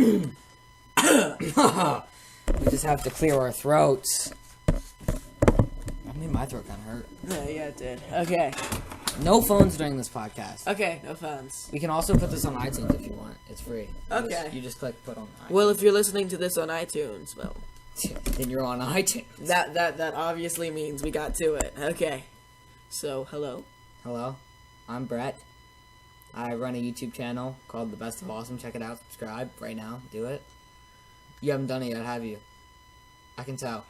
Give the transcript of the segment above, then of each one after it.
We just have to clear our throats. I mean, my throat kind of hurt. Yeah, it did. Okay. No phones during this podcast. Okay, no phones. We can also put this on iTunes if you want. It's free. Okay. You just click put on iTunes. Well, if you're listening to this on iTunes, well, then you're on iTunes. that obviously means we got to it. Okay. So, hello. Hello. I'm Brett. I run a YouTube channel called The Best of Awesome. Check it out. Subscribe right now. Do it. You haven't done it yet, have you? I can tell.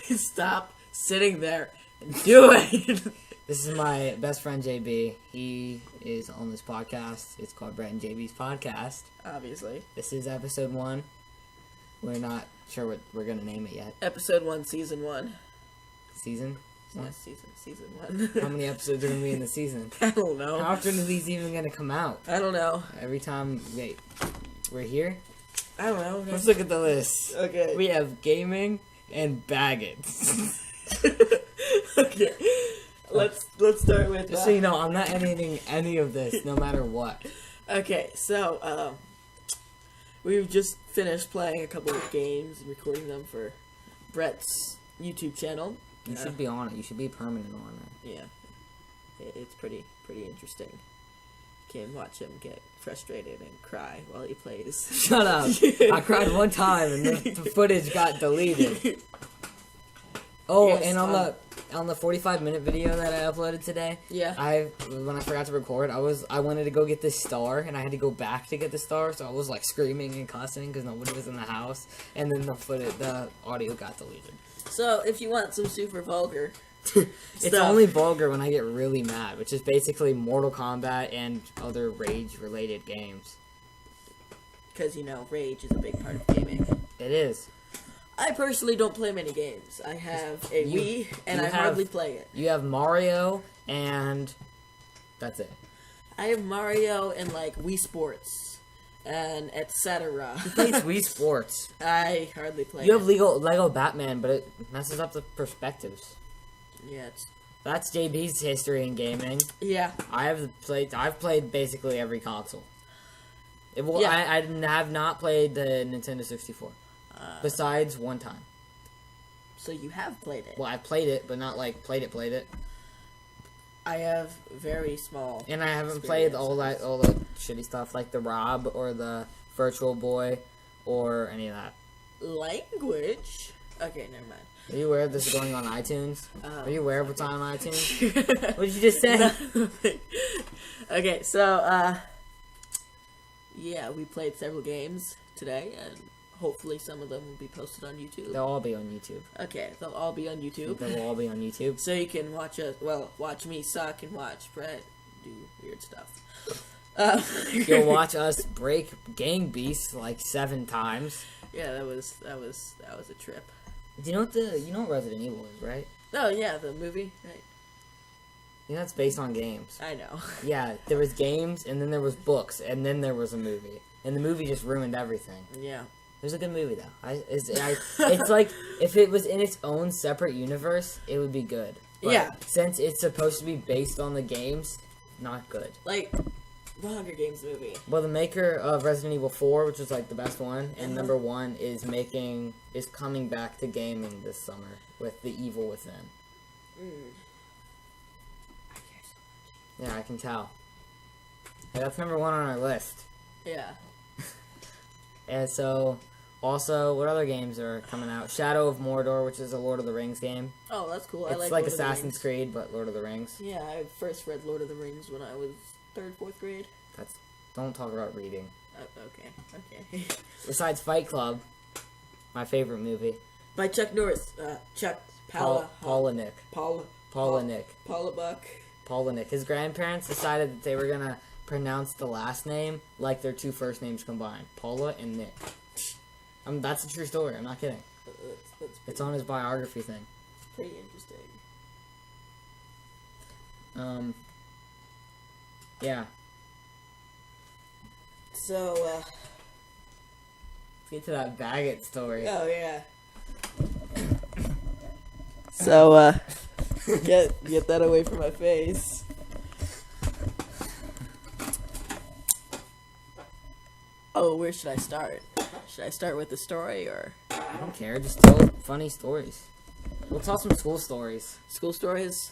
Stop sitting there and do it. This is my best friend, JB. He is on this podcast. It's called Brett and JB's Podcast. Obviously. This is episode 1. We're not sure what we're going to name it yet. Episode 1, season 1. Season? Yes, season 1. How many episodes are going to be in the season? I don't know. How often are these even going to come out? I don't know. Every time we're here? I don't know. Let's look at the list. Okay. We have gaming and baggets. Okay. Let's start with Just so you know, I'm not editing any of this, no matter what. Okay, so we've just finished playing a couple of games and recording them for Brett's YouTube channel. You should be on it. You should be permanent on it. Yeah, it's pretty interesting. You can watch him get frustrated and cry while he plays. Shut up! I cried one time and the footage got deleted. Oh, Yes, and on the 45-minute video that I uploaded today, Yeah. when I forgot to record, I wanted to go get this star, and I had to go back to get the star, so I was like screaming and cussing because nobody was in the house, and then the audio got deleted. So if you want some super vulgar, It's stuff. only vulgar when I get really mad, which is basically Mortal Kombat and other rage-related games. because rage is a big part of gaming. It is. I personally don't play many games. I have a Wii, and I hardly play it. You have Mario, and that's it. I have Mario and like Wii Sports, and etc. Who plays Wii Sports? I hardly play. You have Lego Batman, but it messes up the perspectives. Yeah, That's JB's history in gaming. yeah. I've played basically every console. Yeah. I have not played the Nintendo 64. Besides one time. So you have played it. Well, I played it, but not like played it. I have very small. And I haven't played all experience. the shitty stuff like the Rob or the Virtual Boy or any of that. Language. Okay, never mind. Are you aware this is going on iTunes? Are you aware of what's on iTunes? What did you just say? Okay, so yeah, we played several games today, and hopefully some of them will be posted on YouTube. They'll all be on YouTube. Okay, they'll all be on YouTube. They will all be on YouTube. So you can watch us. Well, watch me suck and watch Brett do weird stuff. You'll watch us break Gang Beasts like 7 times. Yeah, that was a trip. Do you know what Resident Evil is, right? Oh yeah, the movie. Right. You know that's based on games. I know. Yeah, there was games, and then there was books, and then there was a movie, and the movie just ruined everything. Yeah. It was a good movie though. It's like if it was in its own separate universe, it would be good. But Yeah. since it's supposed to be based on the games, not good. Like the Hunger Games movie. Well, the maker of Resident Evil 4, which was like the best one, and number 1 is coming back to gaming this summer with The Evil Within. Yeah, I can tell. Hey, that's number 1 on our list. Yeah. And so, also, what other games are coming out? Shadow of Mordor, which is a Lord of the Rings game. Oh, that's cool. It's I like like Lord of the Assassin's Rings. Creed, but Lord of the Rings. Yeah, I first read Lord of the Rings when I was 3rd, 4th grade. Don't talk about reading. Okay. Besides Fight Club, my favorite movie. By Chuck Norris. Chuck Palahniuk. Paula Buck. Palahniuk. His grandparents decided that they were gonna pronounce the last name like their 2 first names combined. Paula and Nick. That's a true story. I'm not kidding. It's on his biography thing. Pretty interesting. Yeah. So, Let's get to that Baggett story. oh yeah. So, get that away from my face. So, where should I start? Should I start with the story, or? I don't care. Just tell funny stories. We'll tell some school stories School stories?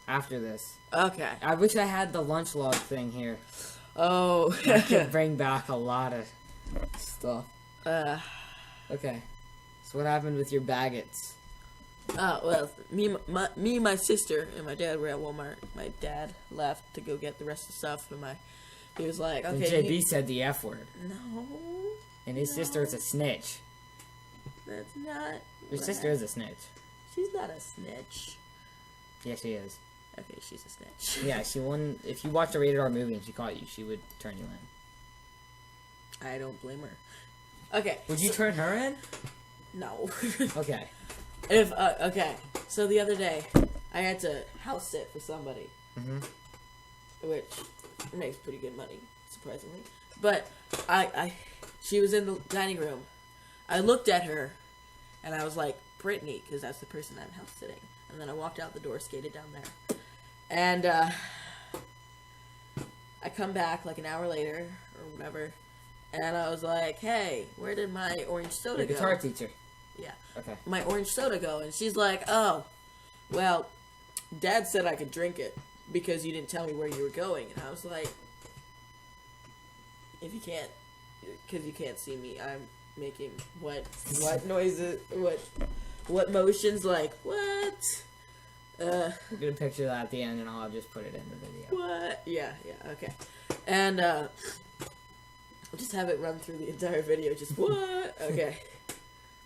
after this. Okay. I wish I had the lunch log thing here. Oh. I could bring back a lot of stuff. Okay. So what happened with your baguettes? Well, me, my sister, and my dad were at Walmart. My dad left to go get the rest of the stuff, and he was like, And okay. JB said the F word. No. And his sister is a snitch. That's not. Your sister is a snitch. She's not a snitch. Yeah, she is. Okay, she's a snitch. Yeah, she wouldn't. If you watched a rated R movie and she caught you, she would turn you in. I don't blame her. Okay. Would you turn her in? No. Okay. Okay. So the other day, I had to house sit for somebody, which makes pretty good money, surprisingly. But she was in the dining room. I looked at her, and I was like, Brittany, because that's the person I'm house sitting. And then I walked out the door, skated down there. And I come back like an hour later, or whatever, and I was like, hey, where did my orange soda go? Guitar teacher. Yeah. Okay. My orange soda go? And she's like, oh, well, Dad said I could drink it because you didn't tell me where you were going. And I was like, if you can't, because you can't see me, I'm making what noises, what motions, like, what? We're gonna picture that at the end, and I'll just put it in the video. What? Yeah, okay. And, I'll just have it run through the entire video, just, what? Okay.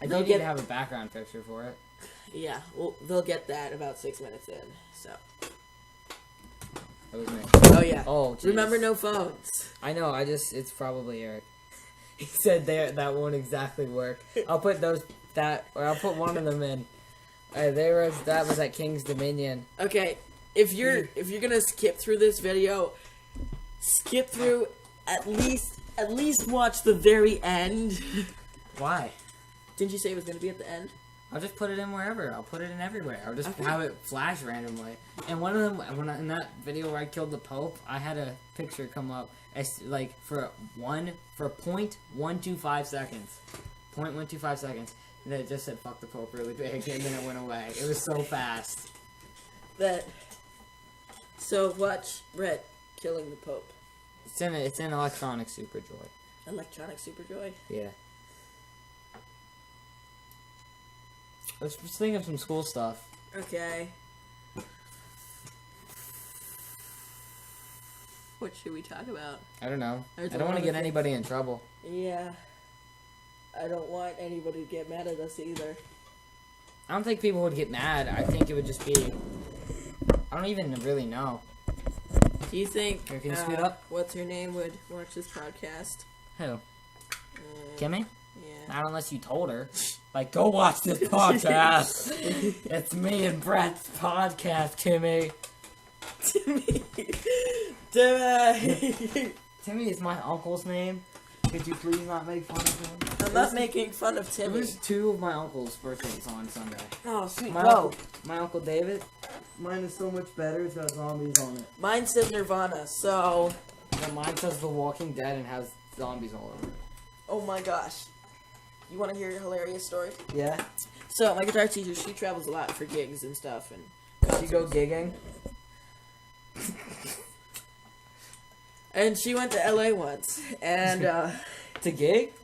I do need to have a background picture for it. Yeah, well, they'll get that about 6 minutes in, so. That was me. Oh, yeah. Oh, geez. Remember, no phones. I know, it's probably Eric. He said that won't exactly work. I'll put I'll put one of them in. That was at King's Dominion. Okay, if you're gonna skip through this video, skip through at least watch the very end. Why? Didn't you say it was gonna be at the end? I'll just put it in wherever. I'll put it in everywhere. I'll just have it flash randomly. And one of them, in that video where I killed the Pope, I had a picture come up as like for 0.125 seconds. 0.125 seconds. And then it just said "fuck the Pope" really big, and then it went away. It was so fast. So watch Brett killing the Pope. It's in Electronic Superjoy. Electronic Superjoy? Yeah. Let's think of some school stuff. Okay. What should we talk about? I don't know. I don't want to get anybody in trouble. Yeah. I don't want anybody to get mad at us either. I don't think people would get mad. I think it would just be... I don't even really know. Do you think... Here, can you speed up? What's her name would watch this podcast? Who? Kimmy? Yeah. Not unless you told her. Like, go watch this podcast. It's me and Brett's podcast, Timmy. Timmy! Timmy is my uncle's name. Could you please not make fun of him? I'm not making fun of Timmy. It was two of my uncle's birthdays on Sunday. Oh, sweet. My uncle David. Mine is so much better. It's got zombies on it. Mine says Nirvana, so... And mine says The Walking Dead and has zombies all over it. Oh my gosh. You want to hear a hilarious story? Yeah? So, my guitar teacher, she travels a lot for gigs and stuff. And Did she go gigging? And she went to LA once. And, To gig?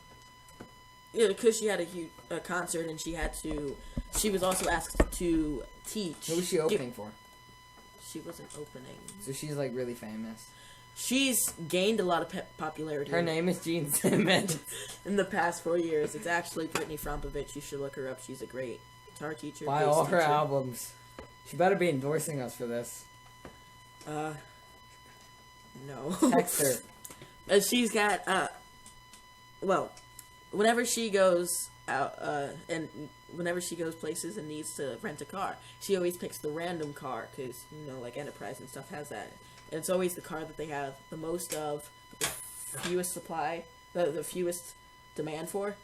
yeah, because she had a concert and she was also asked to teach. Who was she opening for? She wasn't opening. So she's like really famous. She's gained a lot of popularity. Her name is Gene Simmons. In the past 4 years. It's actually Brittany Frompovich. You should look her up. She's a great guitar teacher. Buy all her albums. She better be endorsing us for this. No. Text her. And she's got, well, whenever she goes out, and whenever she goes places and needs to rent a car, she always picks the random car, because, like Enterprise and stuff has that. And it's always the car that they have the most of, the fewest supply, the fewest demand for.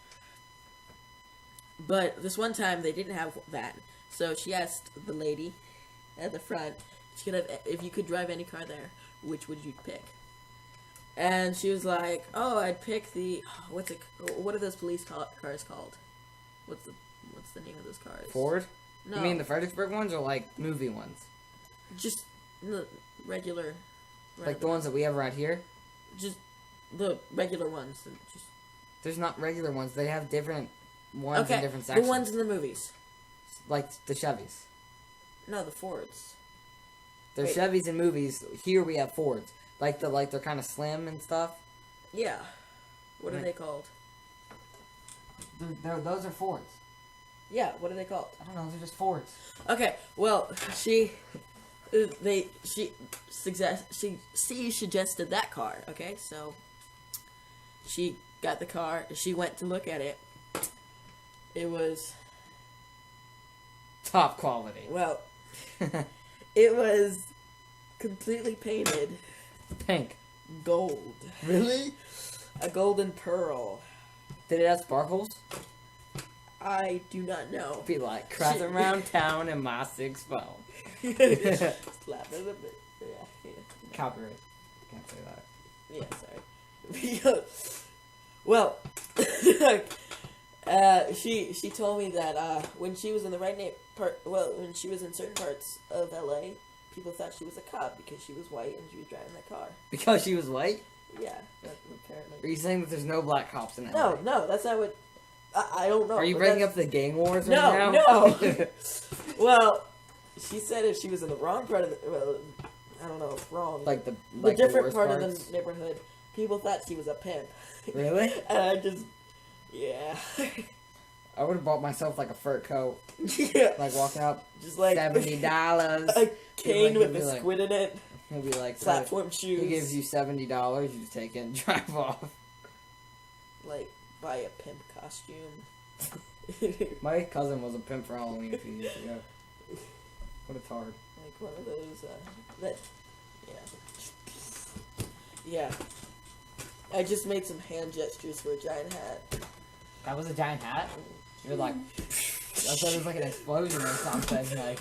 But this one time, they didn't have that. So she asked the lady at the front, if you could drive any car there, which would you pick? And she was like, "Oh, I'd pick the what are those police cars called? What's the name of those cars? Ford? No, You mean the Fredericksburg ones or like movie ones? just the regular, Like the ones that we have right here? just the regular ones. Just There's not regular ones. They have different ones in okay, different sections. the ones in the movies. Like the Chevys. No, the Fords. They're Wait. Chevys in movies. Here we have Fords. They're kind of slim and stuff. Yeah. What are Right. they called? Those are Fords. Yeah, what are they called? I don't know. They're just Fords. Okay, well, she suggested that car. Okay, so she got the car. She went to look at it. It was Top quality. well, it was completely painted Pink. gold, Really? a golden pearl. Did it have sparkles? I do not know. Be like cruising around town in my 6'4". Slap it a bit. Yeah. Copyright. Can't say that. Yeah, sorry. Well, she told me that when she was in the when she was in certain parts of LA, people thought she was a cop because she was white and she was driving that car. Because she was white? Yeah, apparently. Are you saying that there's no black cops in LA? No, that's not what. I don't know. Are you but bringing that's- up the gang wars No, right now? no. Well, she said if she was in the wrong part of the, I don't know, if wrong. the different worst part parts? of the neighborhood, people thought she was a pimp. Really? And I just, yeah. I would have bought myself like a fur coat, Yeah. like walking up, Just like $70. a cane Like, with you'd a be squid in it, He'll be like, platform he shoes. gives you $70, you just take it and drive off. Like, buy a pimp costume. My cousin was a pimp for Halloween a few years ago. What a tard. Like one of those, that, yeah. Yeah. I just made some hand gestures for a giant hat. That was a giant hat? You're like, I thought it was like an explosion or something. Like,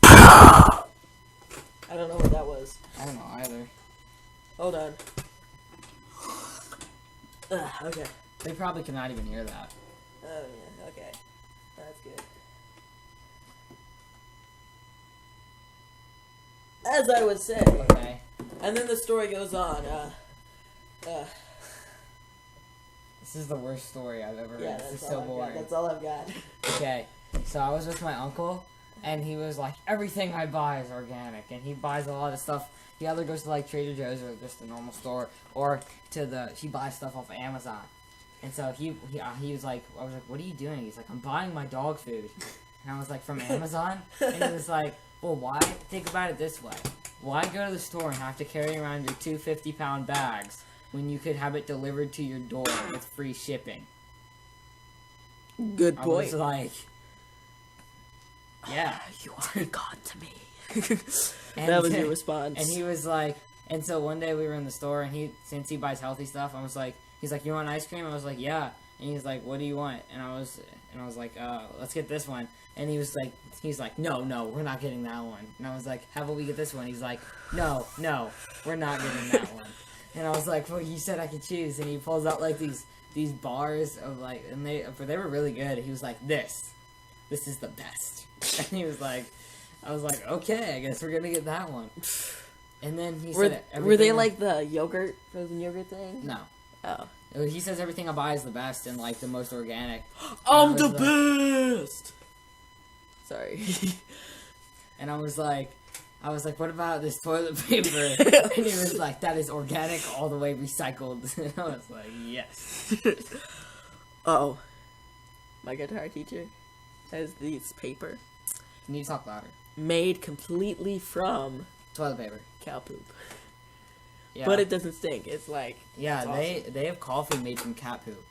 I don't know what that was. I don't know either. Hold on. Okay. They probably could not even hear that. Oh, yeah, okay. That's good. As I was saying, Okay. and then the story goes on, This is the worst story I've ever yeah, read. This that's is so all I've got. boring. That's all I've got. Okay, so I was with my uncle, and he was like, everything I buy is organic, and he buys a lot of stuff. He either goes to like Trader Joe's or just a normal store, or he buys stuff off of Amazon. And so he was like, I was like, what are you doing? He's like, I'm buying my dog food. And I was like, from Amazon? And he was like, well, why? Think about it this way. Why go to the store and have to carry around your 2 50-pound bags when you could have it delivered to your door with free shipping? Good I point. was like, yeah. You are God to me. And That was your response. And he was like, and so one day we were in the store, and since he buys healthy stuff, he's like, you want ice cream? I was like, yeah. And he's like, what do you want? And I was like, let's get this one. And he's like, no, we're not getting that one. And I was like, how about we get this one? He's like, no, we're not getting that one. And I was like, well, you said I could choose. And he pulls out like these bars of like, and they were really good. He was like, this is the best. And he was like, I was like, okay, I guess we're gonna get that one. And then he said, were they like the yogurt, frozen yogurt thing? no. Oh. He says everything I buy is the best and like the most organic. I'm And I the was best! Sorry. And I was like, what about this toilet paper? And he was like, that is organic, all the way recycled. And I was like, yes. Oh. My guitar teacher has this paper You need to talk louder. made completely from Toilet paper. cow poop. Yeah. But it doesn't stink. It's like... Yeah, it's they have coffee made from cat poop.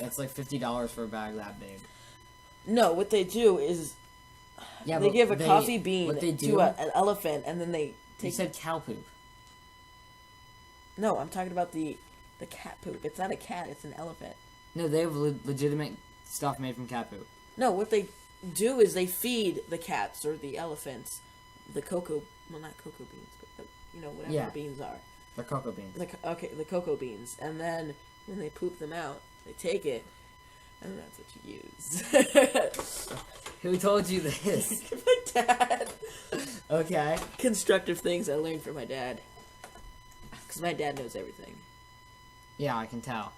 It's like $50 for a bag that big. No, what they do is Yeah, they but give a coffee bean what they to do, an elephant, and then they you take... said cow poop. No, I'm talking about the cat poop. It's not a cat, it's an elephant. No, they have legitimate stuff made from cat poop. No, what they do is they feed the cats or the elephants the cocoa... Well, not cocoa beans, but, whatever Yeah. the beans are. They're cocoa beans. The cocoa beans, and then when they poop them out, they take it, and that's what you use. Who told you this? My dad. Okay. Constructive things I learned from my dad. Because my dad knows everything. Yeah, I can tell.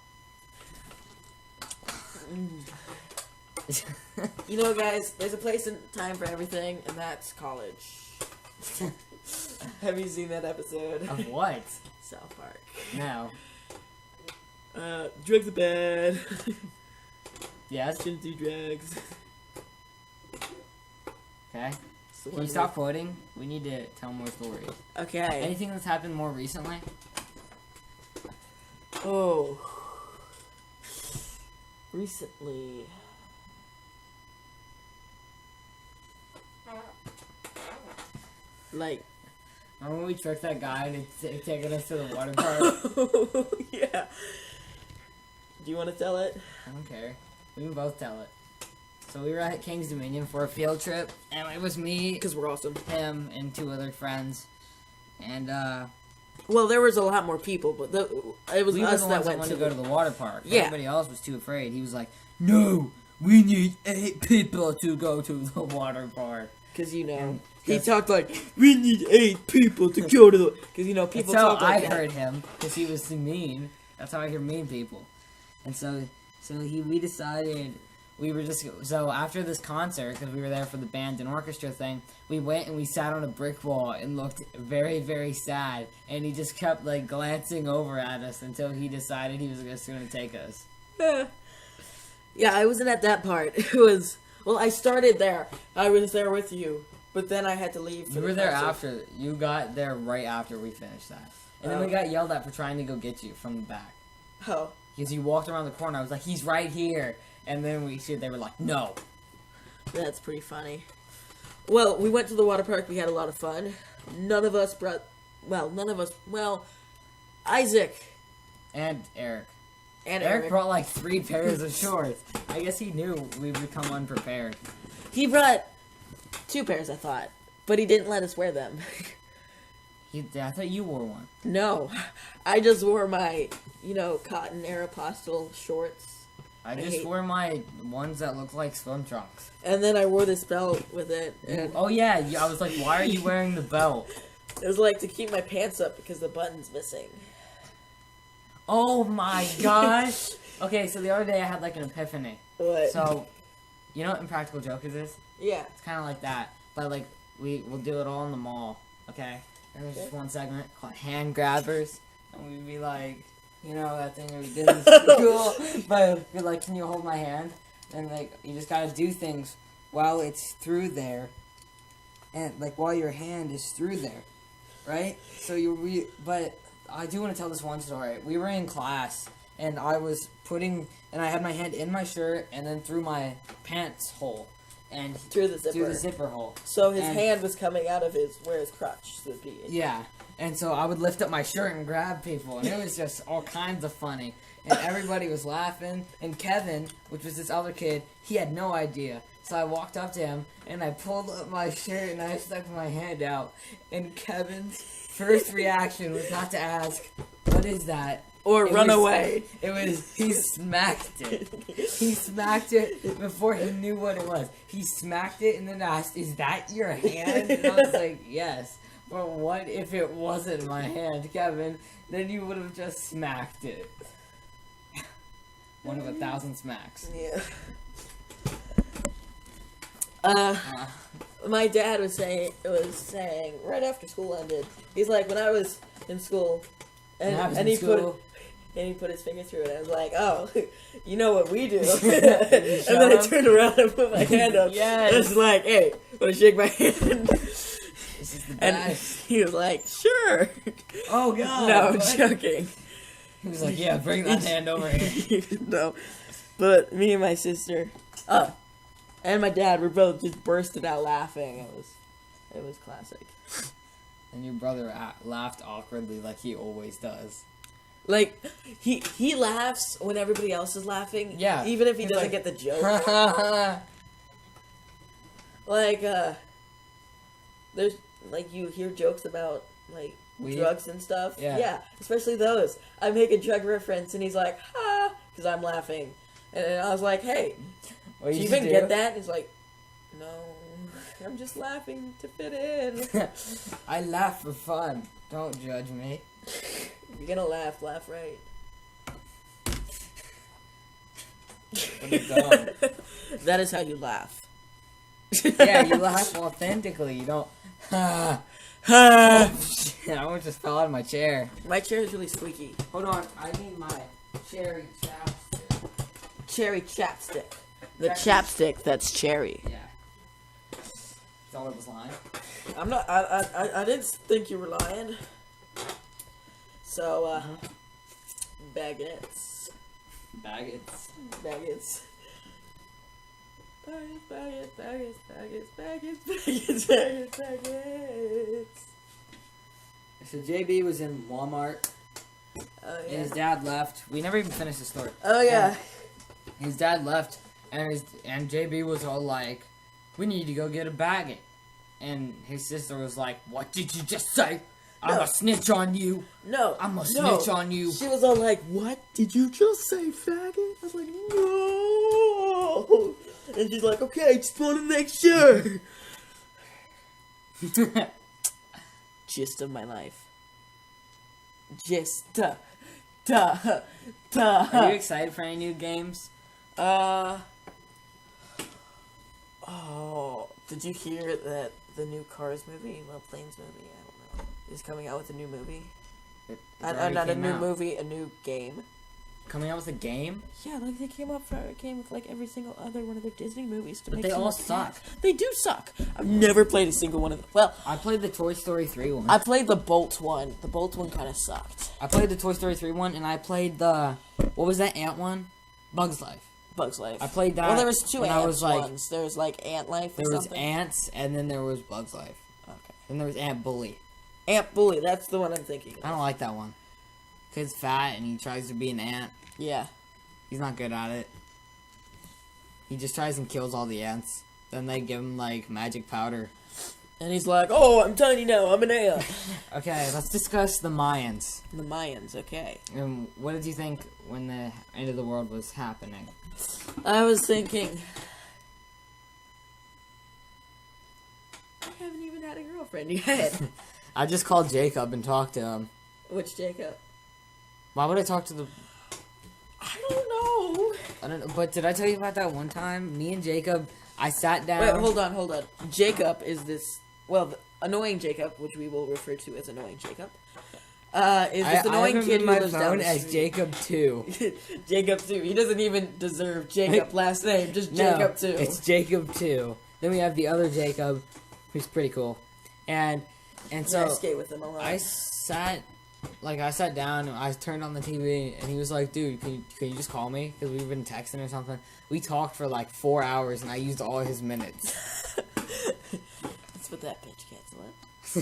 You know, guys, there's a place and time for everything, and that's college. Have you seen that episode? Of what? South Park. No. Drugs are bad. Yes? Shouldn't do drugs. Okay. Can you stop quoting? We need to tell more stories. Okay. Anything that's happened more recently? Oh. Recently. Like. Remember when we tricked that guy into taking us to the water park? Yeah. Do you want to tell it? I don't care. We can both tell it. So we were at King's Dominion for a field trip, and it was me, Because we're awesome. him, and 2 other friends. And, Well, there was a lot more people, but it was we were us the that ones that went wanted to to go to the water park. Yeah. Everybody else was too afraid. He was like, no, we need 8 people to go to the water park. Because, you know, And he talked like, we need 8 people to go to the... Because, you know, people That's how talk like I that. heard him, because he was mean. That's how I hear mean people. And we decided... So after this concert, because we were there for the band and orchestra thing, we went and we sat on a brick wall and looked very, very sad. And he just kept, like, glancing over at us until he decided he was just going to take us. Yeah, I wasn't at that part. It was... Well, I started there. I was there with you. But then I had to leave for You the were there concert. after. You got there right after we finished that. And then we got yelled at for trying to go get you from the back. Oh. Because you walked around the corner. I was like, he's right here. And then they were like, no. That's pretty funny. Well, we went to the water park. We had a lot of fun. None of us, Isaac. And Eric. And Eric brought like 3 pairs of shorts. I guess he knew we would come unprepared. He brought 2 pairs, I thought. But he didn't let us wear them. I thought you wore one. No. I just wore my, cotton Aeropostale shorts. I just wore my ones that look like swim trunks. And then I wore this belt with it. And Oh yeah, I was like, why are you wearing the belt? it was like to keep my pants up because the button's missing. Oh my gosh. Okay, so the other day I had like an epiphany. What? So, you know what Impractical Jokers is? Yeah. It's kind of like that, but like we'll do it all in the mall, okay? And there's just one segment called hand grabbers, and we'd be like, that thing that we did in school, but we'd be like, can you hold my hand? And like you just gotta do things while it's through there, and like while your hand is through there, right? So but I do want to tell this one story. We were in class, and I had my hand in my shirt and then through my pants hole. And through the zipper hole. So his hand was coming out of where his crotch should be. Yeah. And so I would lift up my shirt and grab people. And it was just all kinds of funny. And everybody was laughing. And Kevin, which was this other kid, he had no idea. So I walked up to him and I pulled up my shirt and I stuck my hand out. And Kevin's first reaction was not to ask, what is that? Or run away. He smacked it. He smacked it before he knew what it was. He smacked it and then asked, is that your hand? And I was like, yes. But what if it wasn't my hand, Kevin? Then you would have just smacked it. One of 1,000 smacks. Yeah. My dad was saying right after school ended, he's like, when I was in school, and he put his finger through it. I was like, oh, you know what we do. And then I turned around and put my hand up. Yes. And it's like, hey, want to shake my hand? This is the And best. he was like, sure. Oh, God. No, I'm what? joking. He was like, yeah, bring that hand over here. No. But me and my sister, and my dad were both just bursted out laughing. It was classic. And your brother laughed awkwardly like he always does. Like, he laughs when everybody else is laughing. Yeah. Even if he He's doesn't like, get the joke. Like, there's, like, you hear jokes about, like, drugs and stuff. Yeah. Especially those. I make a drug reference, and he's like, ha, because I'm laughing. And I was like, hey, do you even get that? And he's like, no, I'm just laughing to fit in. I laugh for fun. Don't judge me. If you're gonna laugh right. That is how you laugh. Yeah, you laugh authentically. You don't. I almost just fell out of my chair. My chair is really squeaky. Hold on, I need my cherry chapstick. Cherry chapstick. The chapstick that's cherry. Yeah. That's all it was lying. I'm not. I didn't think you were lying. So, baguettes. Baguettes. Baguettes. Baguettes. So JB was in Walmart. Oh, yeah. And his dad left. We never even finished the story. Oh, yeah. And his dad left, and JB was all like, "We need to go get a baguette." And his sister was like, "What did you just say? I'm a snitch on you. No. I'm a snitch on you." She was all like, "What did you just say, faggot?" I was like, "No." And she's like, "Okay, just want to make sure." Gist of my life. Gist. Are you excited for any new games? Oh, did you hear that the new Cars movie, Planes movie, I don't know, is coming out with a new movie? Not a new movie, a new game. Coming out with a game? Yeah, like they came with like every single other one of their Disney movies. But they all suck. They do suck. I've never played a single one of them. Well, I played the Toy Story 3 one. I played the Bolt one. The Bolt one kind of sucked. I played the Toy Story 3 one, and I played the, what was that ant one? Bugs Life. Bugs Life. I played that. Well, there was two ants like, ones. There was like Ant Life or there something. was Ants, and then there was Bugs Life. Okay. And there was Ant Bully. Ant Bully, that's the one I'm thinking of. I don't like that one. Kid's fat, and he tries to be an ant. Yeah. He's not good at it. He just tries and kills all the ants. Then they give him, like, magic powder. And he's like, "Oh, I'm tiny now, I'm an ant." Okay, let's discuss the Mayans. The Mayans, okay. And what did you think when the end of the world was happening? I was thinking, I haven't even had a girlfriend yet. I just called Jacob and talked to him. Which Jacob? Why would I talk to the... I don't know. I don't know, but did I tell you about that one time? Me and Jacob, I sat down... Wait, hold on. Jacob is this... Well, the annoying Jacob, which we will refer to as annoying Jacob, is this annoying kid who lives down the street. as Jacob 2. Jacob 2. He doesn't even deserve Jacob last name, just Jacob 2. It's Jacob 2. Then we have the other Jacob, who's pretty cool. And so... I skate with him a lot. I sat down, and I turned on the TV, and he was like, "Dude, can you just call me? Because we've been texting or something." We talked for like 4 hours, and I used all his minutes. That's what that bitch gets, what? Do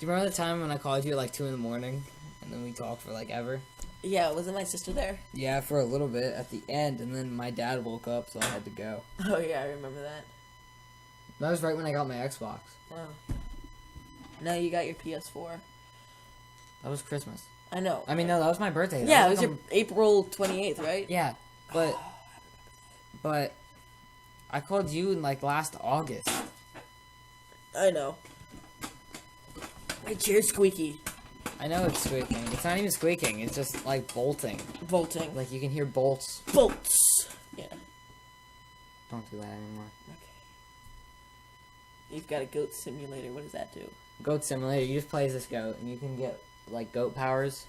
you remember the time when I called you at like 2 in the morning, and then we talked for like ever? Yeah, wasn't my sister there? Yeah, for a little bit at the end, and then my dad woke up, so I had to go. Oh yeah, I remember that. That was right when I got my Xbox. Wow. Now you got your PS4. That was Christmas. I know. I mean, no, that was my birthday. Yeah, it was your April 28th, right? Yeah, but I called you in like last August. I know. My chair's squeaky. I know it's squeaking. It's not even squeaking. It's just like bolting. Bolting. Like you can hear bolts. Bolts. Yeah. Don't do that anymore. Okay. You've got a goat simulator. What does that do? Goat simulator. You just play as this goat, and you can get like goat powers.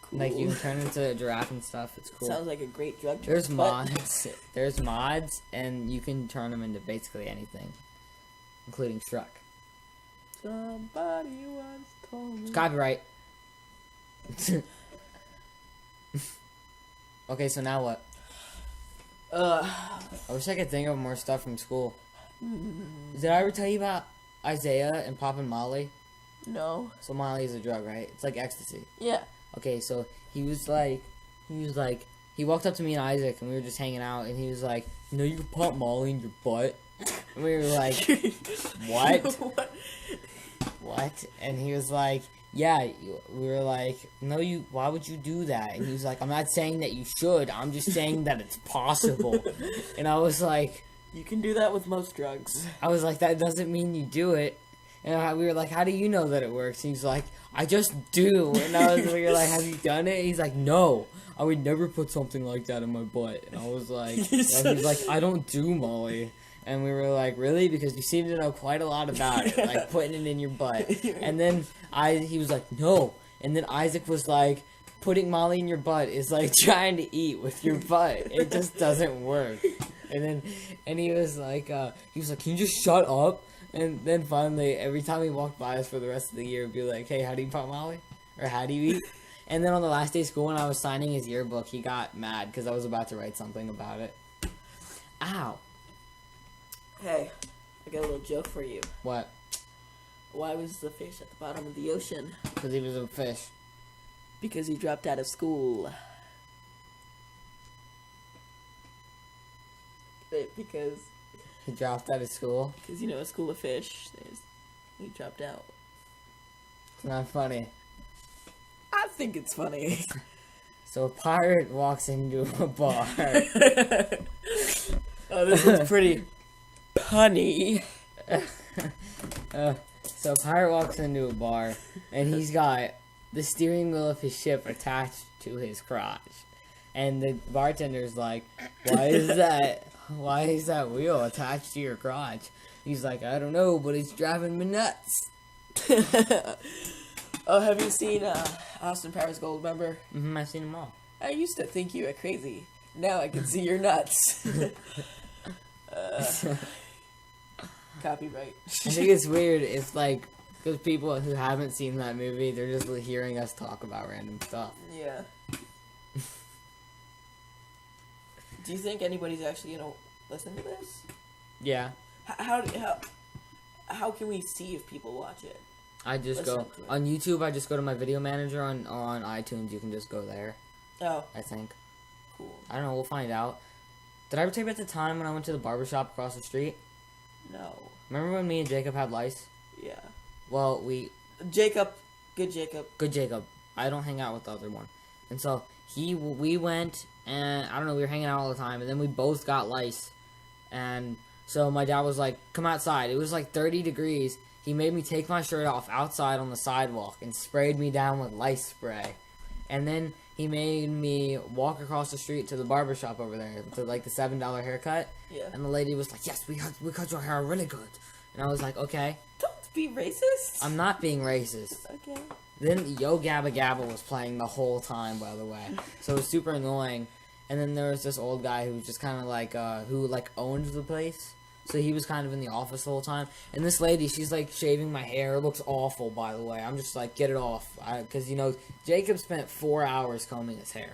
Cool. Like you can turn into a giraffe and stuff. It's cool. Sounds like a great drug. There's mods. There's mods, and you can turn them into basically anything, including Shrek. Somebody once told me. It's copyright. Okay, so now what? I wish I could think of more stuff from school. Did I ever tell you about Isaiah and popping Molly? No. So Molly is a drug, right? It's like ecstasy. Yeah. Okay, so he walked up to me and Isaac, and we were just hanging out, and he was like, "You know, you can pop Molly in your butt." And we were like, "What?" what? And he was like, yeah. We were like, no, why would you do that? And he was like, I'm not saying that you should. I'm just saying that it's possible. And I was like, you can do that with most drugs. I was like, that doesn't mean you do it. And we were like, how do you know that it works? And he's like, I just do. And we were like, have you done it? And he's like, no, I would never put something like that in my butt. And I was like, and he's like, I don't do Molly. And we were like, really? Because you seem to know quite a lot about it, like putting it in your butt. And then he was like, no. And then Isaac was like, putting Molly in your butt is like trying to eat with your butt. It just doesn't work. And he was like, can you just shut up? And then finally, every time he walked by us for the rest of the year, he'd be like, hey, how do you pop Molly? Or how do you eat? And then on the last day of school, when I was signing his yearbook, he got mad because I was about to write something about it. Ow. Hey, I got a little joke for you. What? Why was the fish at the bottom of the ocean? Because he was a fish. Because he dropped out of school. Because... He dropped out of school? Because, a school of fish, he dropped out. It's not funny. I think it's funny. So a pirate walks into a bar. Oh, this is pretty punny. So a pirate walks into a bar, and he's got the steering wheel of his ship attached to his crotch. And the bartender's like, why is that wheel attached to your crotch? He's like, I don't know, but it's driving me nuts. Oh, have you seen Austin Powers Goldmember? Mm-hmm, I've seen them all. I used to think you were crazy. Now I can see your nuts. Copyright. I think it's weird if, those people who haven't seen that movie, they're just hearing us talk about random stuff. Yeah. Do you think anybody's actually gonna listen to this? Yeah. How can we see if people watch it? I just go on YouTube. I just go to my video manager on iTunes. You can just go there. Oh, I think. Cool. I don't know. We'll find out. Did I ever tell you about the time when I went to the barbershop across the street? No. Remember when me and Jacob had lice? Yeah. Well, Jacob. Good Jacob. Good Jacob. I don't hang out with the other one. And so we went, and I don't know, we were hanging out all the time, and then we both got lice. And so my dad was like, come outside. It was 30 degrees. He made me take my shirt off outside on the sidewalk and sprayed me down with lice spray. And then he made me walk across the street to the barbershop over there to the $7 haircut. Yeah. And the lady was like, yes, we cut your hair really good. And I was like, okay. Don't be racist. I'm not being racist. Okay. Then Yo Gabba Gabba was playing the whole time, by the way. So it was super annoying. And then there was this old guy who was just kind of who owned the place. So he was kind of in the office the whole time. And this lady, she's shaving my hair. It looks awful, by the way. I'm just get it off. Because, Jacob spent 4 hours combing his hair.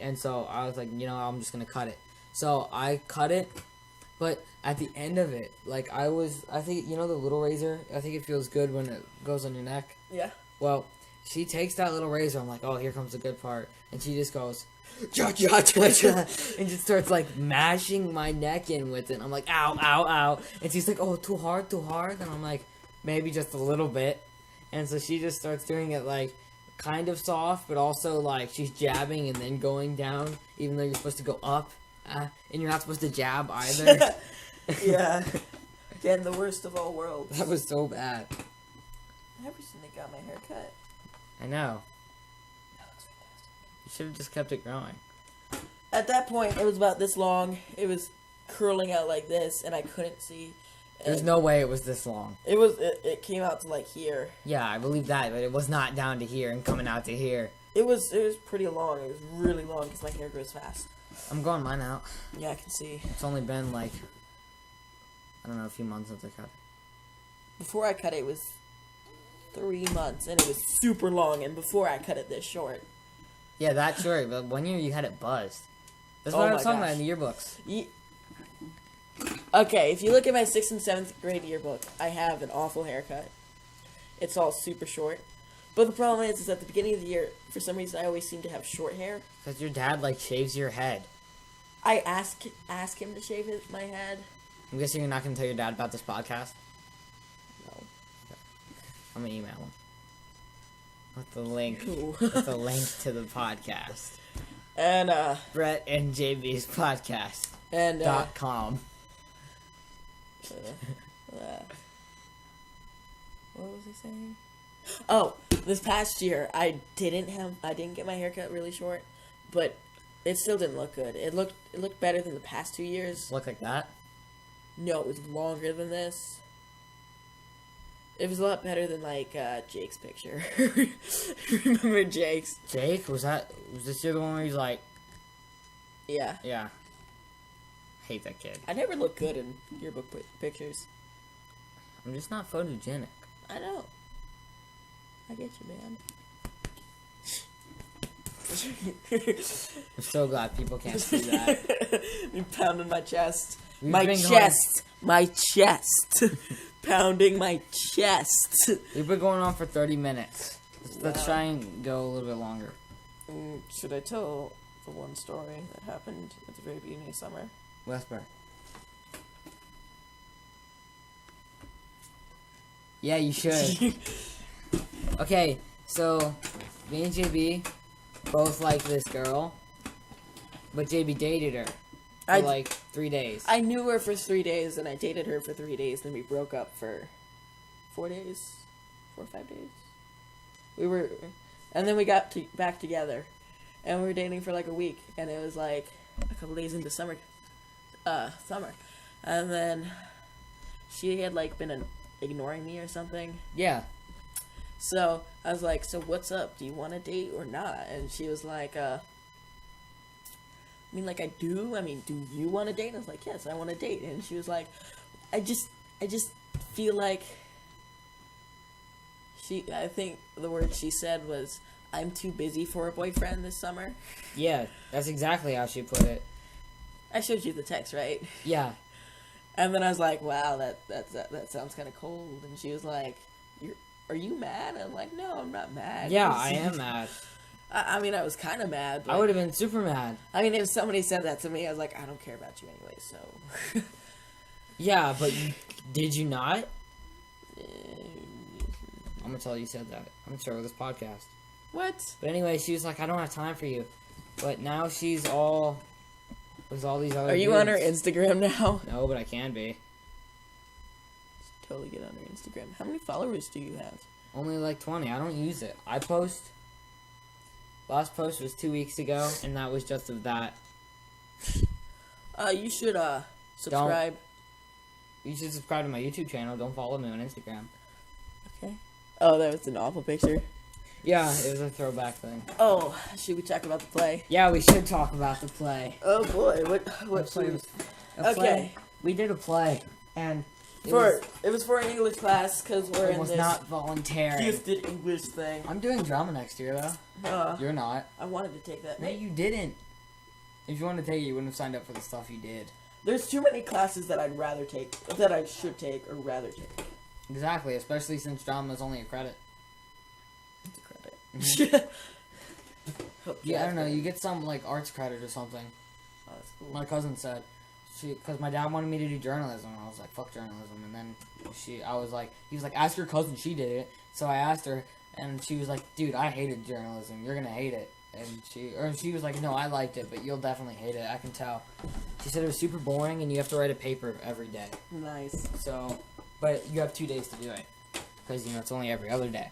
And so I was like, I'm just going to cut it. So I cut it. But at the end of it, I think, the little razor? I think it feels good when it goes on your neck. Yeah. Well, she takes that little razor. I'm like, oh, here comes the good part. And she just goes, cha, cha, cha, cha, and just starts mashing my neck in with it. I'm like, ow, ow, ow. And she's like, oh, too hard, too hard. And I'm like, maybe just a little bit. And so she just starts doing it kind of soft, but also she's jabbing and then going down, even though you're supposed to go up. And you're not supposed to jab either. Yeah. Again, the worst of all worlds. That was so bad. I never seen they got my hair cut. I know. That looks fantastic. You should have just kept it growing. At that point, it was about this long. It was curling out like this, and I couldn't see. There's no way it was this long. It came out to here. Yeah, I believe that, but it was not down to here and coming out to here. It was pretty long. It was really long because my hair grows fast. I'm growing mine out. Yeah, I can see. It's only been I don't know, a few months since I cut it. Before I cut it, it was 3 months, and it was super long, and before I cut it this short. Yeah, that's short, but 1 year you had it buzzed. That's what I was talking about in the yearbooks. Okay, if you look at my 6th and 7th grade yearbook, I have an awful haircut. It's all super short. But the problem is at the beginning of the year, for some reason, I always seem to have short hair. Because your dad, shaves your head. I ask him to shave my head. I'm guessing you're not going to tell your dad about this podcast? No. I'm gonna email him with the link. Ooh. With the link to the podcast. And Brett and JB's podcast. and .com. What was he saying? Oh, this past year I didn't get my hair cut really short, but it still didn't look good. It looked better than the past 2 years. Look like that? No, it was longer than this. It was a lot better than like Jake's picture. Remember Jake's? Jake? Was this the other one where he's like, Yeah. yeah. Hate that kid. I never look good in yearbook pictures. I'm just not photogenic. I know. I get you, man. I'm so glad people can't see that. You pounding my chest. We've My been chest. My chest. Pounding my chest. We've been going on for 30 minutes. Let's Wow. try and go a little bit longer. Should I tell the one story that happened at the very beginning of summer? Westbrook. Yeah, you should. Okay, so me and JB both like this girl, but JB dated her for like 3 days. I knew her for 3 days, and I dated her for 3 days, then we broke up for 4 days? 4 or 5 days? And then we got back together, and we were dating for like a week, and it was like a couple days into summer. And then she had like been ignoring me or something. Yeah. So I was like, so what's up? Do you want to date or not? And she was like, I mean, like I do. I mean, do you want to date? And I was like, yes, I want to date. And she was like, I just feel like I think the word she said was, I'm too busy for a boyfriend this summer. Yeah, that's exactly how she put it. I showed you the text, right? Yeah. And then I was like, wow, that sounds kind of cold. And she was like, are you mad? And I'm like, no, I'm not mad. Yeah, I am mad. I mean, I was kind of mad. But I would have been super mad. I mean, if somebody said that to me, I was like, I don't care about you anyway, so. Yeah, but did you not? I'm gonna tell you said that. I'm gonna share with this podcast. What? But anyway, she was like, I don't have time for you. But now she's all with all these other Are you dudes. on her Instagram now? No, but I can be. Totally get on her Instagram. How many followers do you have? Only like 20. I don't use it. I post. Last post was 2 weeks ago, and that was just of that. You should subscribe. You should subscribe to my YouTube channel. Don't follow me on Instagram. Okay. Oh, that was an awful picture. Yeah, it was a throwback thing. Oh, should we talk about the play? Yeah, we should talk about the play. Oh boy, what play? was? Okay. Okay. We did a play, and It was for an English class because we're it in was this not voluntary. gifted English thing. I'm doing drama next year, though. You're not. I wanted to take that. No, you didn't. If you wanted to take it, you wouldn't have signed up for the stuff you did. There's too many classes that I'd rather take, that I should take, or rather take. Exactly, especially since drama is only a credit. It's a credit. Mm-hmm. Yeah, I don't know. You get some like arts credit or something. Oh, that's cool. My cousin said, because my dad wanted me to do journalism, and I was like, fuck journalism. And then he was like, ask your cousin, she did it. So I asked her, and she was like, dude, I hated journalism. You're gonna hate it. And she was like, no, I liked it, but you'll definitely hate it. I can tell. She said it was super boring, and you have to write a paper every day. Nice. So, but you have 2 days to do it, because it's only every other day.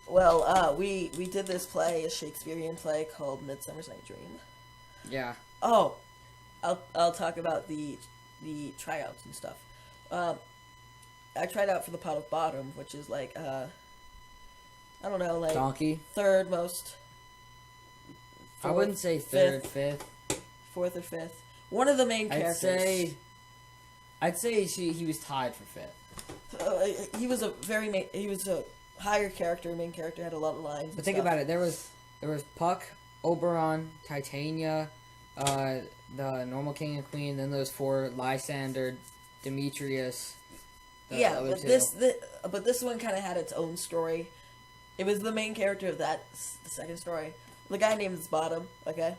Well, we did this play, a Shakespearean play called Midsummer's Night Dream. Yeah. Oh, I'll talk about the tryouts and stuff. I tried out for the Pot of Bottom, which is like I don't know, like Donkey. Third most. I wouldn't say third, fifth. Fourth or fifth. One of the main characters. I'd say he was tied for fifth. He was a higher character. Main character had a lot of lines. But think about it. There was Puck, Oberon, Titania, the normal king and queen. Then those 4: Lysander, Demetrius. Yeah, but this one kind of had its own story. It was the main character of the second story. The guy named Bottom. Okay.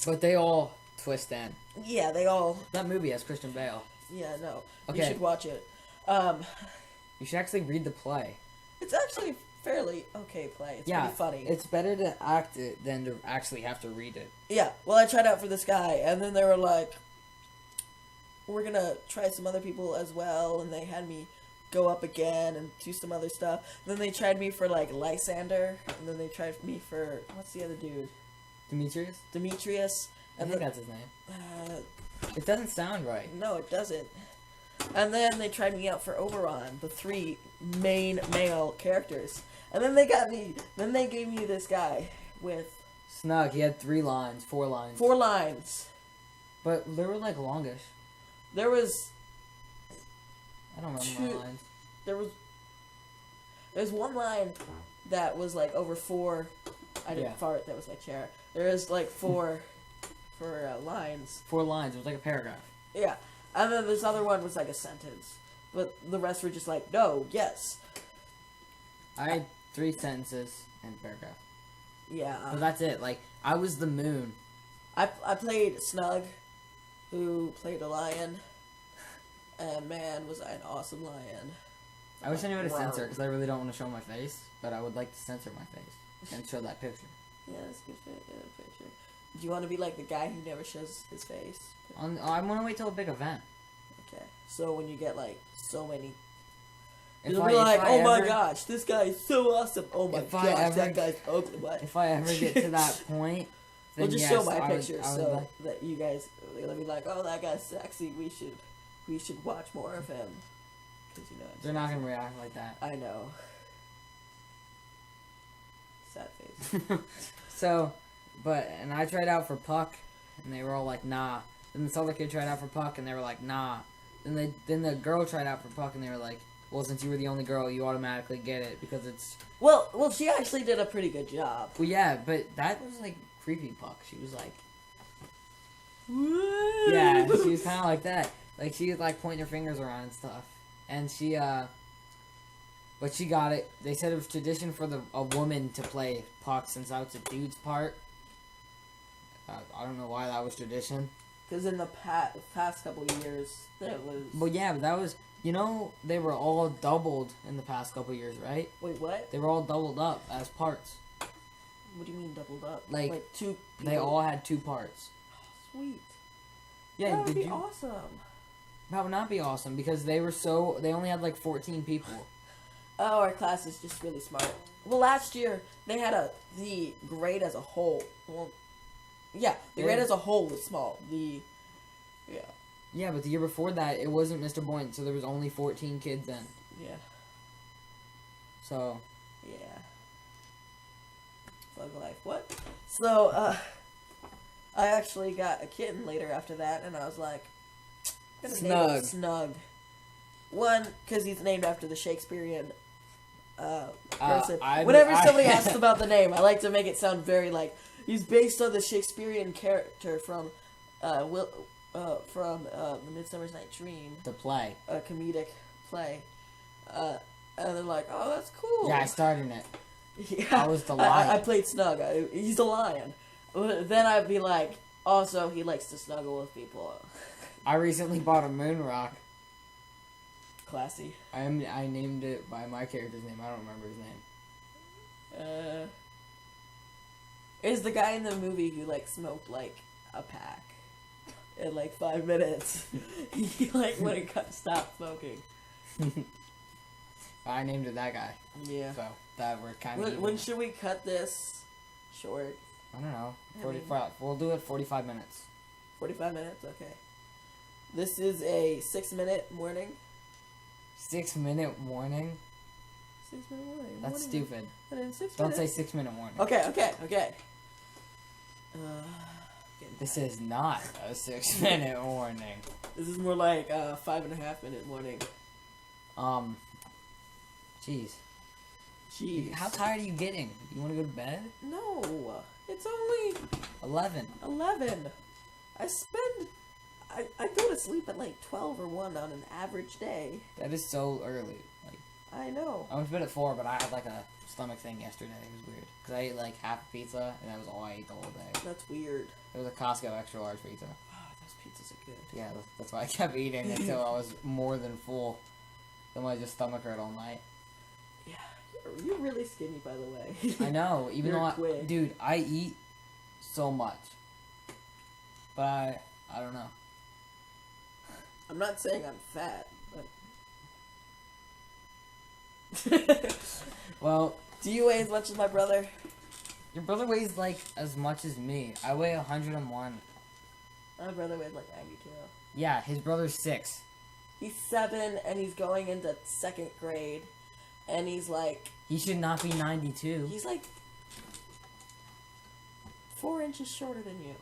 But they all twist in. Yeah, they all. That movie has Christian Bale. Yeah, no. Okay. You should watch it. You should actually read the play. It's actually fairly okay play. It's pretty funny. It's better to act it than to actually have to read it. Yeah, well, I tried out for this guy, and then they were like, we're gonna try some other people as well, and they had me go up again and do some other stuff. And then they tried me for, like, Lysander, and then they tried me for, what's the other dude? Demetrius. I think that's his name. It doesn't sound right. No, it doesn't. And then they tried me out for Oberon, the 3 main male characters. And then they gave me this guy with... Snug, he had 4 lines. 4 lines. But they were, like, longish. There was... I don't remember my lines. There's one line that was, like, over 4... I didn't fart, that was my chair. There is, like, 4 lines. 4 lines, it was like a paragraph. Yeah. And then this other one was, like, a sentence. But the rest were just like, no, yes. I had 3 sentences and a paragraph. Yeah. But that's it. Like, I was the moon. I played Snug, who played a lion. And man, was I an awesome lion. I wish I knew how to censor, because I really don't want to show my face. But I would like to censor my face and show that picture. Yeah, that's a good picture. Do you want to be like the guy who never shows his face? I want to wait till a big event. Okay. So when you get, like, so many... If You'll be like, oh my gosh, this guy is so awesome. Oh my gosh, that guy's ugly. What? If I ever get to that point, then we'll just yes, show my pictures so like... that you guys will be like, oh, that guy's sexy. We should watch more of him. Cause you know they're not gonna react like that. I know. Sad face. And I tried out for Puck, and they were all like, nah. Then this other kid tried out for Puck, and they were like, nah. Then the girl tried out for Puck, and they were like, well, since you were the only girl, you automatically get it, because it's... Well, she actually did a pretty good job. Well, yeah, but that was, like, creepy Puck. She was like... Yeah, she was kind of like that. Like, she was, like, pointing her fingers around and stuff. And she, But she got it. They said it was tradition for a woman to play Puck, since that was a dude's part. I don't know why that was tradition. Because in the past couple of years, that was... Well, yeah, but that was... You know, they were all doubled in the past couple of years, right? Wait, what? They were all doubled up as parts. What do you mean doubled up? Like 2 people? They all had 2 parts. Oh, sweet. Yeah, that would be awesome. That would not be awesome, because they only had like 14 people. Oh, our class is just really smart. Well, last year, they had the grade as a whole. Well, yeah, the grade as a whole was small. Yeah, but the year before that, it wasn't Mr. Boynton, so there was only 14 kids then. Yeah. So. Yeah. Thug life. What? So, I actually got a kitten later after that, and I was like, I'm gonna name him Snug. One, because he's named after the Shakespearean person. Whenever somebody asks about the name, I like to make it sound very like, he's based on the Shakespearean character from The Midsummer's Night Dream. The play. A comedic play. And they're like, oh, that's cool. Yeah, I starred in it. Yeah. I was the lion. I played Snug. He's the lion. Then I'd be like, also, he likes to snuggle with people. I recently bought a moon rock. Classy. I named it by my character's name. I don't remember his name. Is the guy in the movie who, like, smoked, like, a pack in, like, 5 minutes. He, like, wouldn't stop smoking. I named it that guy. Yeah. So, that we're kind of... When should we cut this short? I don't know. 45. We'll do it 45 minutes. 45 minutes? Okay. This is a 6-minute warning. 6-minute warning? 6-minute warning. That's stupid. Don't say 6-minute warning. Okay. This is not a 6-minute warning. This is more like a 5.5-minute warning. Jeez. Jeez. How tired are you getting? You want to go to bed? No. It's only 11. I go to sleep at like 12 or 1 on an average day. That is so early. Like, I know. I went to bed at 4, but I had like a stomach thing yesterday. It was weird. Because I ate like half a pizza, and that was all I ate the whole day. That's weird. It was a Costco extra large pizza. Oh, those pizzas are good. Yeah, that's why I kept eating until I was more than full. Then my just stomach hurt all night. Yeah. You're really skinny, by the way. I know, even You're though quick. dude, I eat so much. But I don't know. I'm not saying I'm fat, but... Well, do you weigh as much as my brother? your brother weighs like as much as me. I weigh 101. My brother weighs like 92. Yeah, his brother's 6. He's 7, and he's going into 2nd grade, and he's like... He should not be 92. He's like 4 inches shorter than you.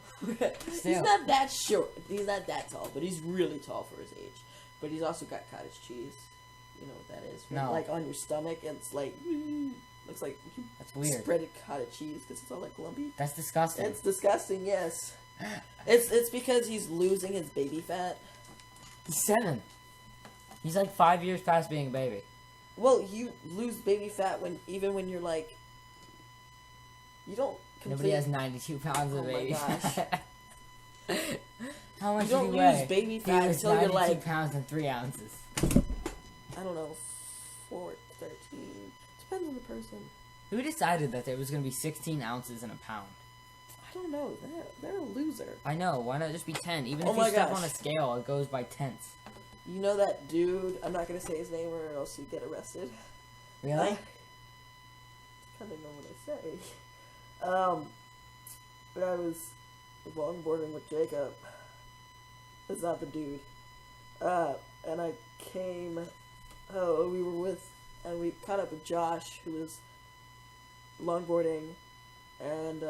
He's Still. not that short. He's not that tall, but he's really tall for his age. But he's also got cottage cheese. You know what that is? No. Like on your stomach, and it's like looks like you That's weird. spreaded cottage cheese because it's all like lumpy. That's disgusting. It's disgusting. Yes. It's because he's losing his baby fat. He's 7. He's like 5 years past being a baby. Well, you lose baby fat even when you're like you don't. Nobody has 92 pounds of Oh my baby gosh. fat. How much You don't did he weigh? lose baby He fat was until you're 92 like pounds and 3 ounces. I don't know, 4, 13. Depends on the person. Who decided that there was going to be 16 ounces in a pound? I don't know. They're a loser. I know. Why not just be 10? Even Oh if my you step gosh. on a scale, it goes by tenths. You know that dude? I'm not gonna say his name or else you get arrested. Really? I kind of know what I say. But I was longboarding with Jacob. That's not the dude. And I came. Oh, we were with, and we caught up with Josh, who was longboarding, and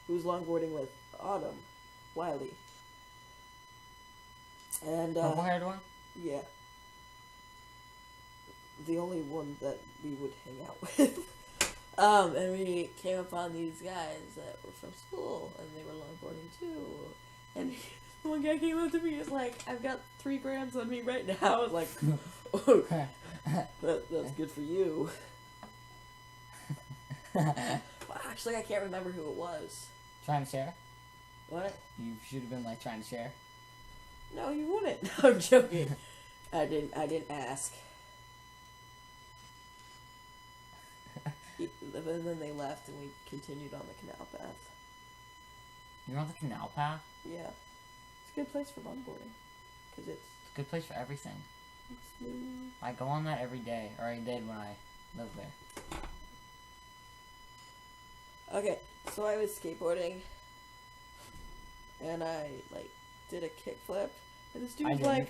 who was longboarding with Autumn Wiley. And Purple-haired one? yeah, the only one that we would hang out with. And we came upon these guys that were from school, and they were longboarding too. And one guy came up to me, and was like, "I've got 3 grams on me right now." I was like, "Oh, that's good for you." Well, actually, I can't remember who it was. Trying to share? What? You should have been like trying to share. No, you wouldn't. No, I'm joking. I didn't ask. And then they left, and we continued on the canal path. You're on the canal path? Yeah, it's a good place for longboarding, cause It's a good place for everything. it's smooth. I go on that every day, or I did when I lived there. Okay, so I was skateboarding, and I like did a kickflip, and this dude I was didn't. like,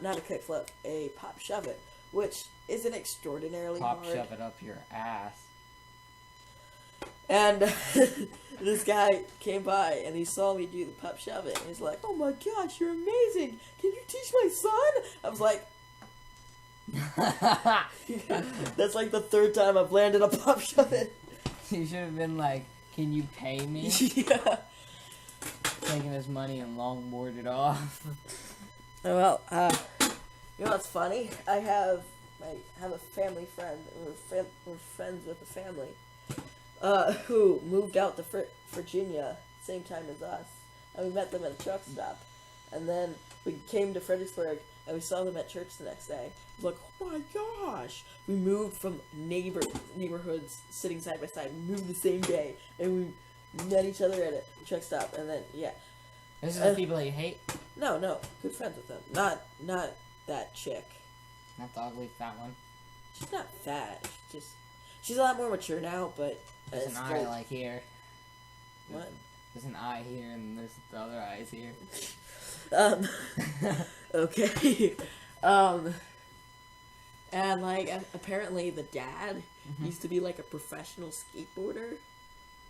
not a kickflip, a pop shove it, which isn't extraordinarily Pop hard. shove it up your ass. And this guy came by and he saw me do the pop shove it, and he's like, "Oh my gosh, you're amazing! Can you teach my son?" I was like, "That's like the 3rd time I've landed a pop shove it." You should have been like, "Can you pay me?" Yeah. Taking his money and longboard it off. Well, you know what's funny? I have a family friend. We're friends with a family who moved out to Virginia same time as us, and we met them at a truck stop, and then we came to Fredericksburg and we saw them at church the next day. I was like, "Oh my gosh!" We moved from neighborhoods sitting side by side. We moved the same day, and we met each other at a truck stop, and then yeah. This is the people that you hate? No, good friends with them. Not that chick. Not the ugly fat one. She's not fat. She's a lot more mature now, but There's an eye like here. What? There's an eye here and there's the other eyes here. Okay. And like apparently the dad used to be like a professional skateboarder.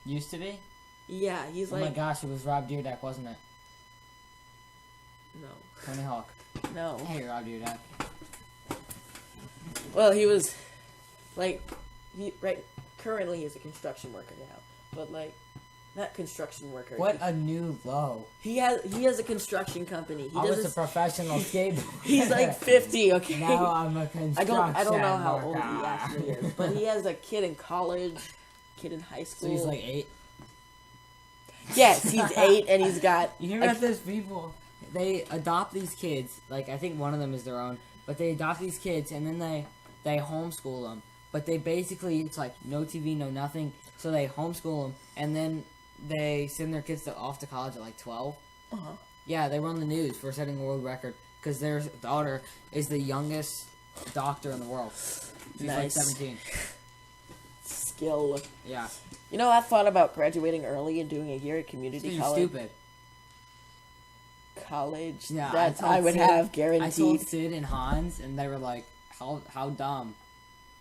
Used to be? Yeah, he's Oh like my gosh, it was Rob Dyrdek, wasn't it? no. Tony Hawk. No. Hey, Rob Dyrdek. Well, he was like currently he's a construction worker now, but like not construction worker. What a new low. He has a construction company. He I was a does professional skateboarder. He's like 50, okay? Now I'm a construction I don't know how old he worker. actually is, but he has a kid in college, kid in high So school. he's like 8? Yes, he's 8 and he's got You hear about those people? They adopt these kids. Like, I think one of them is their own. But they adopt these kids and then they homeschool them. but they basically, it's like no TV, no nothing, so they homeschool them, and then they send their kids off to college at like 12. Uh-huh. Yeah, they were on the news for setting a world record, because their daughter is the youngest doctor in the world. She's like 17. Skill. Yeah. You know, I thought about graduating early and doing a year at community college. Stupid. College. Yeah, that I would have guaranteed. I told Sid and Hans, and they were like, how dumb.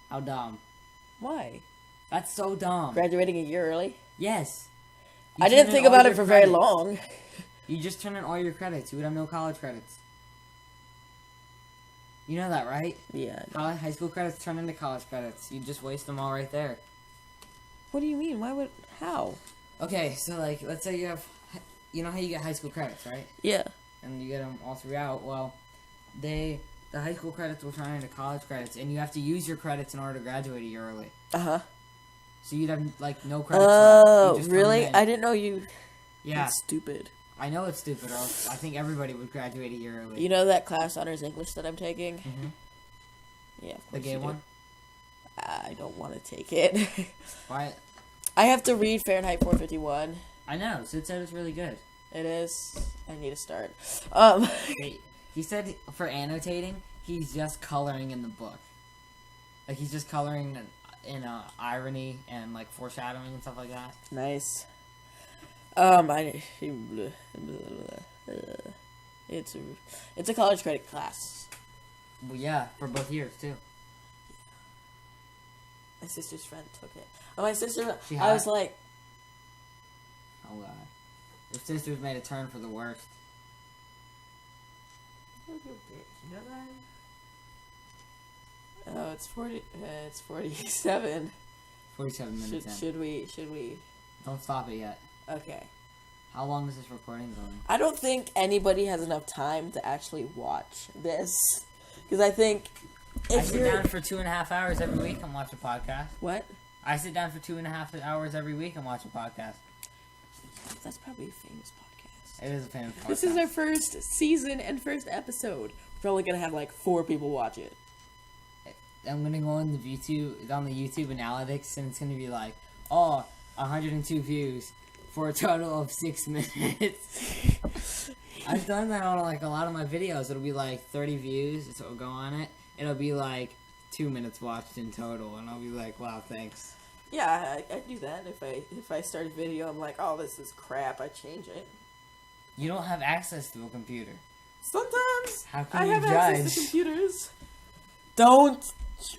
How dumb. Why? That's so dumb. Graduating a year early? Yes. I didn't think about it for very long. You just turn in all your credits. You would have no college credits. You know that, right? Yeah. High school credits turn into college credits. You just waste them all right there. What do you mean? How? Okay, so like, let's say you have, you know how you get high school credits, right? Yeah. And you get them all throughout. Well, the high school credits will turn into college credits, and you have to use your credits in order to graduate a year early. Uh-huh. So you'd have, like, no credits left. Oh, really? I didn't know you... Yeah. That's stupid. I know it's stupid, or else I think everybody would graduate a year early. You know that class honors English that I'm taking? Mm-hmm. Yeah, the gay one? I don't want to take it. Why? I have to read Fahrenheit 451. I know. Sid said it's really good. It is. I need to start. He said for annotating, he's just coloring in the book. Like, he's just coloring in irony and, like, foreshadowing and stuff like that. Nice. It's a college credit class. Well, yeah, for both years, too. My sister's friend took it. Oh, my sister, I was like... Oh, God. Your sister's made a turn for the worst. You know that? Oh, it's 47. 47 minutes in. Should we... Don't stop it yet. Okay. How long is this recording going? I don't think anybody has enough time to actually watch this. Because I think... I sit down for 2.5 hours every week and watch a podcast. What? I sit down for 2.5 hours every week and watch a podcast. That's probably a famous podcast. It is a famous podcast. This is our first season and first episode. We're probably going to have like 4 people watch it. I'm going to go on the YouTube analytics, and it's going to be like, oh, 102 views for a total of 6 minutes. I've done that on like a lot of my videos. It'll be like 30 views, so it'll go on it. It'll be like 2 minutes watched in total, and I'll be like, wow, thanks. Yeah, I do that. If I start a video, I'm like, oh, this is crap, I change it. You don't have access to a computer. Sometimes How can I you have judge? access to computers. Don't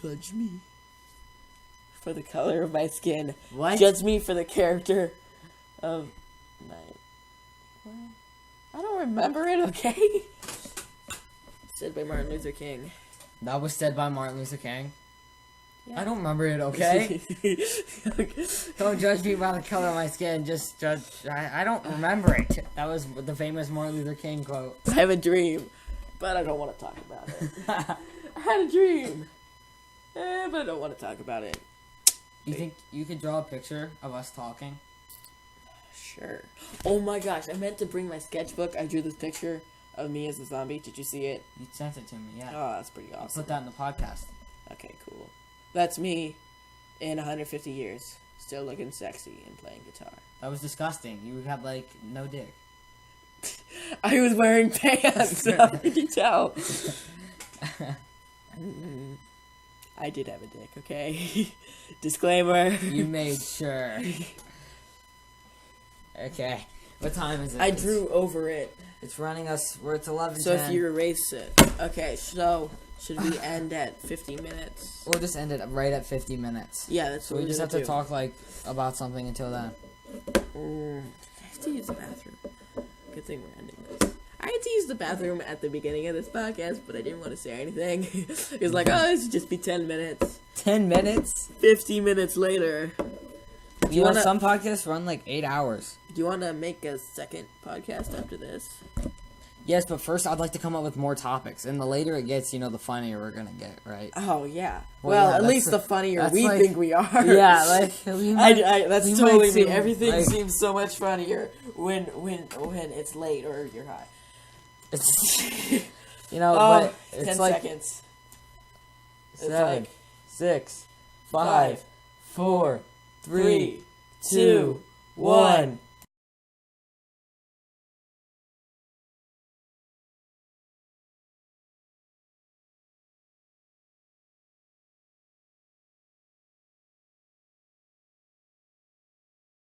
judge me for the color of my skin. What? Judge me for the character of my... I don't remember it, okay? Said by Martin Luther King. That was said by Martin Luther King. Yeah. I don't remember it, okay? Don't judge me by the color of my skin. Just judge... I don't remember it. That was the famous Martin Luther King quote. I have a dream, but I don't want to talk about it. I had a dream, but I don't want to talk about it. You think you could draw a picture of us talking? Sure. Oh my gosh, I meant to bring my sketchbook. I drew this picture of me as a zombie. Did you see it? You sent it to me, yeah. Oh, that's pretty I'll awesome. put that in the podcast. Okay, cool. That's me in 150 years, still looking sexy and playing guitar. That was disgusting. You had, like, no dick. I was wearing pants. How could you tell? I did have a dick, okay? Disclaimer. You made sure. Okay. What time is it? I drew over it. It's running us... It's 11:10. So if you erase it. Okay, so should we end at 50 minutes? We'll just end it right at 50 minutes. Yeah, that's So what we just have do. to talk, like, about something until then. I have to use the bathroom. Good thing we're ending this. I had to use the bathroom at the beginning of this podcast, but I didn't want to say anything. It was like, oh, this should just be 10 minutes. 10 minutes? 50 minutes later. You know, some podcasts run, like, 8 hours. Do you want to make a second podcast after this? Yes, but first I'd like to come up with more topics. And the later it gets, you know, the funnier we're going to get, right? Oh, yeah. Well, yeah, at least the funnier we like, think we are. Yeah, like, we might, that's we totally might me. seem, Everything like, seems so much funnier when it's late or you're high. You know, but 10 it's like seconds. 7, 6, 5, 4, 3, 2, 1.